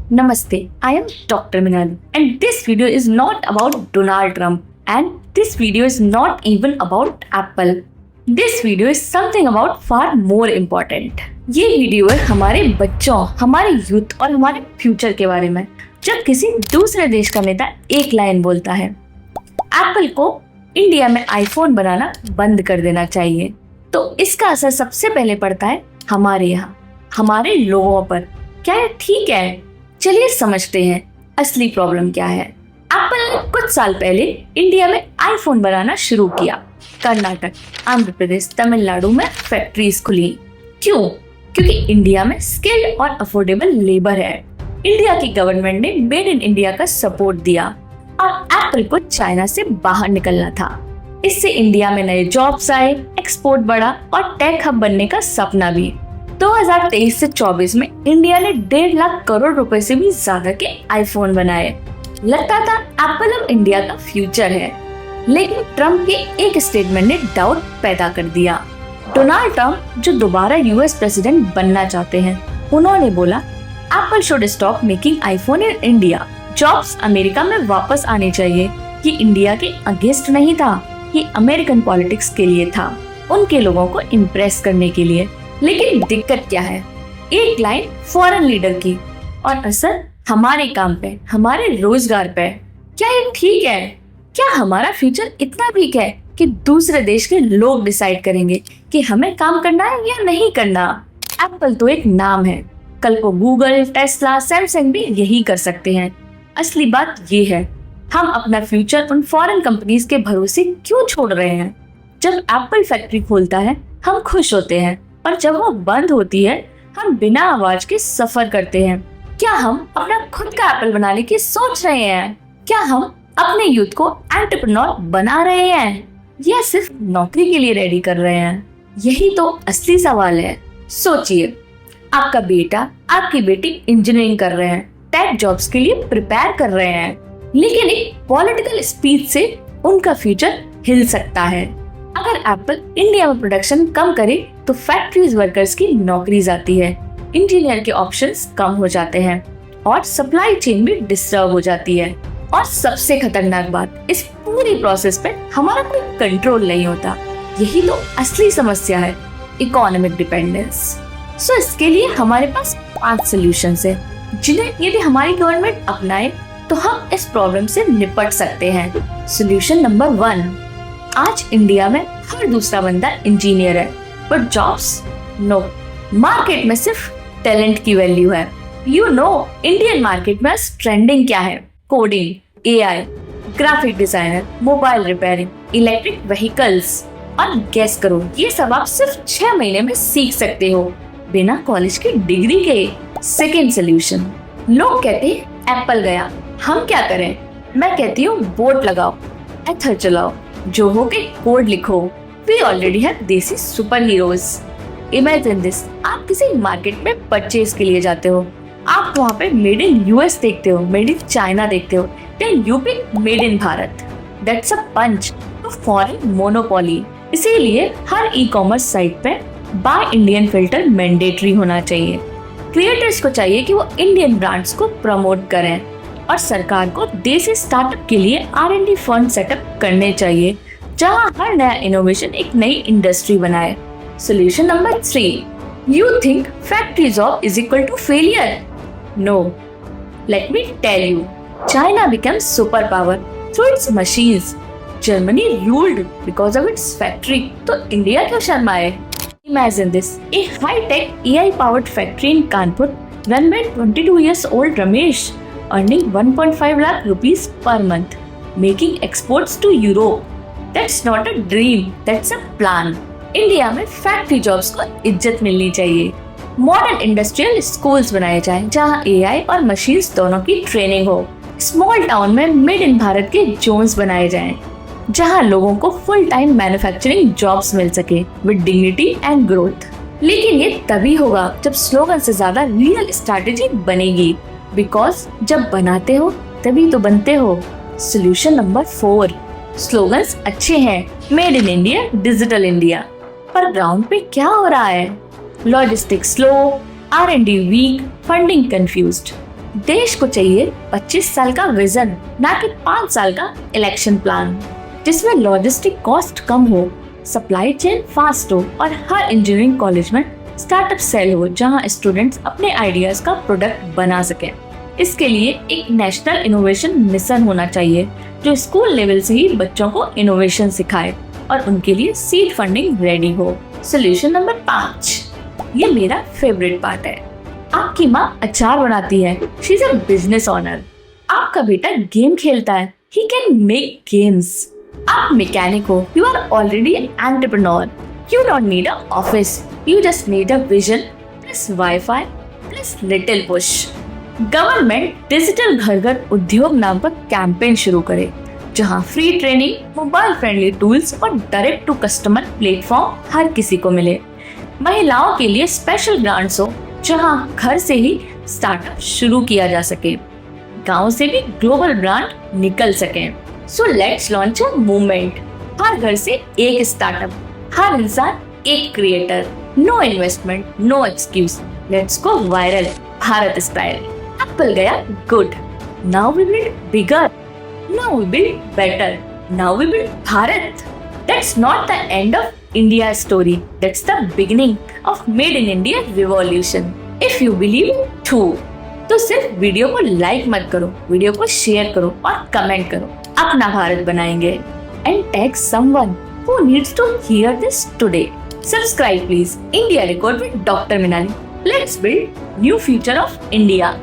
Namaste, I am Dr. Minal and this video is not about Donald Trump and this video is not even about Apple. This video is something about far more important. ये video है हमारे बच्चों, हमारे youth और हमारे future के बारे में। जब किसी दूसरे देश का नेता एक लाइन बोलता है, एप्पल को इंडिया में आईफोन बनाना बंद कर देना चाहिए, तो इसका असर सबसे पहले पड़ता है हमारे यहाँ, हमारे लोगों पर। क्या ये ठीक है? चलिए समझते हैं असली प्रॉब्लम क्या है। एप्पल ने कुछ साल पहले इंडिया में आईफोन बनाना शुरू किया। कर्नाटक, आंध्र प्रदेश, तमिलनाडु में फैक्ट्रीज खुली। क्यों? क्योंकि इंडिया में स्किल्ड और अफोर्डेबल लेबर है। इंडिया की गवर्नमेंट ने मेड इन इंडिया का सपोर्ट दिया और एप्पल को चाइना से बाहर निकलना था। इससे इंडिया में नए जॉब्स आए, एक्सपोर्ट बढ़ा और टेक हब बनने का सपना भी। 2023 से 24 में इंडिया ने 1.5 लाख करोड़ रुपए से भी ज्यादा के आईफोन बनाए। लगता था एप्पल अब इंडिया का फ्यूचर है, लेकिन ट्रम्प के एक स्टेटमेंट ने डाउट पैदा कर दिया। डोनाल्ड ट्रम्प, जो दोबारा यूएस प्रेसिडेंट बनना चाहते हैं, उन्होंने बोला Apple should stop making iPhone in India. Jobs America में वापस आने चाहिए। ये इंडिया के अगेंस्ट नहीं था, ये अमेरिकन पॉलिटिक्स के लिए था, उनके लोगों को इम्प्रेस करने के लिए। लेकिन दिक्कत क्या है? एक लाइन फॉरेन लीडर की और असर हमारे काम पे, हमारे रोजगार पे। क्या ये ठीक है? क्या हमारा फ्यूचर इतना वीक है कि दूसरे देश के लोग डिसाइड करेंगे कि हमें काम करना है या नहीं करना? एप्पल तो एक नाम है, कल को गूगल, टेस्ला, सैमसंग भी यही कर सकते हैं। असली बात ये है, हम अपना फ्यूचर उन फॉरेन कंपनीज के भरोसे क्यों छोड़ रहे हैं? जब एप्पल फैक्ट्री खोलता है हम खुश होते हैं, और जब वो बंद होती है हम बिना आवाज के सफर करते हैं। क्या हम अपना खुद का एप्पल बनाने की सोच रहे हैं? क्या हम अपने यूथ को एंटरप्रेन्योर बना रहे हैं या सिर्फ नौकरी के लिए रेडी कर रहे हैं? यही तो असली सवाल है। सोचिए, आपका बेटा, आपकी बेटी इंजीनियरिंग कर रहे हैं, टेक जॉब्स के लिए प्रिपेयर कर रहे हैं, लेकिन एक पॉलिटिकल स्पीच से उनका फ्यूचर हिल सकता है। अगर एप्पल इंडिया में प्रोडक्शन कम करे तो फैक्ट्रीज वर्कर्स की नौकरी जाती है, इंजीनियर के ऑप्शंस कम हो जाते हैं और सप्लाई चेन भी डिस्टर्ब हो जाती है। और सबसे खतरनाक बात, इस पूरी प्रोसेस पे हमारा कोई कंट्रोल नहीं होता। यही तो असली समस्या है, इकोनॉमिक डिपेंडेंस। सो इसके लिए हमारे पास 5 सॉल्यूशंस है, जिन्हें यदि हमारी गवर्नमेंट अपनाए तो हम इस प्रॉब्लम से निपट सकते हैं। सॉल्यूशन नंबर 1, आज इंडिया में हर दूसरा बंदा इंजीनियर है, बट जॉब्स नो। मार्केट में सिर्फ टैलेंट की वैल्यू है। इंडियन मार्केट में ट्रेंडिंग क्या है? Coding, AI, graphic designer, mobile repairing, electric vehicles. और गेस करो, ये सब आप सिर्फ 6 महीने में सीख सकते हो बिना कॉलेज की डिग्री के। सेकेंड सोल्यूशन, लोग कहते हैं एप्पल गया, हम क्या करें? मैं कहती हूँ बोट लगाओ, एथर चलाओ, जो हो के कोड लिखो। वी ऑलरेडी हैव देसी सुपर हीरोज। इमेजिन दिस, आप किसी मार्केट में परचेज के लिए जाते हो, आप वहाँ पे मेड इन यूएस देखते हो, मेड इन चाइना देखते हो, then you pick made in Bharat. That's a punch to foreign monopoly. इसीलिए हर ई कॉमर्स साइट पे बाय इंडियन फिल्टर मैंडेटरी होना चाहिए। क्रिएटर्स को चाहिए कि वो इंडियन ब्रांड्स को प्रमोट करें और सरकार को देसी स्टार्टअप के लिए R&D फंड सेटअप करने चाहिए, जहां हर नया इनोवेशन एक नई इंडस्ट्री बनाए। Solution number 3, you think factory job is equal to failure? No, let me tell you, China become super power through its machines. Germany ruled because of its factory, तो India क्यों शर्माए? Imagine this, a high-tech AI-powered factory in Kanpur run by 22 years old Ramesh, earning 1.5 lakh rupees per month, making exports to Europe. That's not a dream, that's a plan. India में factory jobs को इज्जत मिलनी चाहिए। Modern industrial schools बनाए जाएं, जहां AI और machines दोनों की ट्रेनिंग हो। स्मॉल टाउन में मेड इन भारत के जोन्स बनाए जाएं, जहां लोगों को फुल टाइम मैन्युफैक्चरिंग जॉब्स मिल सके विद डिग्निटी एंड ग्रोथ। लेकिन ये तभी होगा जब स्लोगन से ज्यादा रियल स्ट्रैटेजी बनेगी, बिकॉज जब बनाते हो तभी तो बनते हो। सॉल्यूशन नंबर 4, स्लोगन्स अच्छे हैं, made in India, digital India, पर ग्राउंड पे क्या हो रहा है? Logistics slow, R&D weak, funding confused. देश को चाहिए 25 साल का विजन, ना कि 5 साल का इलेक्शन प्लान, जिसमें लॉजिस्टिक कॉस्ट कम हो, सप्लाई चेन फास्ट हो और हर इंजीनियरिंग कॉलेज में स्टार्टअप सेल हो जहां स्टूडेंट्स अपने आइडियाज का प्रोडक्ट बना सकें। इसके लिए एक नेशनल इनोवेशन मिशन होना चाहिए जो स्कूल लेवल से ही बच्चों को इनोवेशन सिखाए और उनके लिए सीड फंडिंग रेडी हो। सोल्यूशन नंबर 5, ये मेरा फेवरेट पार्ट है। आपकी माँ अचार बनाती है, she is a business owner. आपका बेटा गेम खेलता है, ही कैन मेक गेम्स। आप मैकेनिक हो, you are already an entrepreneur. You don't need a office, you just need a vision plus wifi plus little push. Government digital घर घर उद्योग नाम का कैंपेन शुरू करे जहां free training, mobile friendly tools और डायरेक्ट टू कस्टमर प्लेटफॉर्म हर किसी को मिले। महिलाओं के लिए स्पेशल ग्रांट्स हो जहां घर से ही स्टार्टअप शुरू किया जा सके, गांव से भी ग्लोबल ब्रांड निकल सके। So let's launch a movement, हर घर से एक स्टार्टअप, हर इंसान एक creator. No investment, no excuse, let's go viral Bharat style. Apple गया good, now we build bigger, now we build better, now we build Bharat. That's not the end of India's story. That's the beginning of Made in India revolution. If you believe too, तो सिर्फ video को like मत करो, video को share करो और comment करो। अपना भारत बनाएंगे। And tag someone who needs to hear this today. Subscribe please. India Record with Dr. Minali. Let's build new future of India.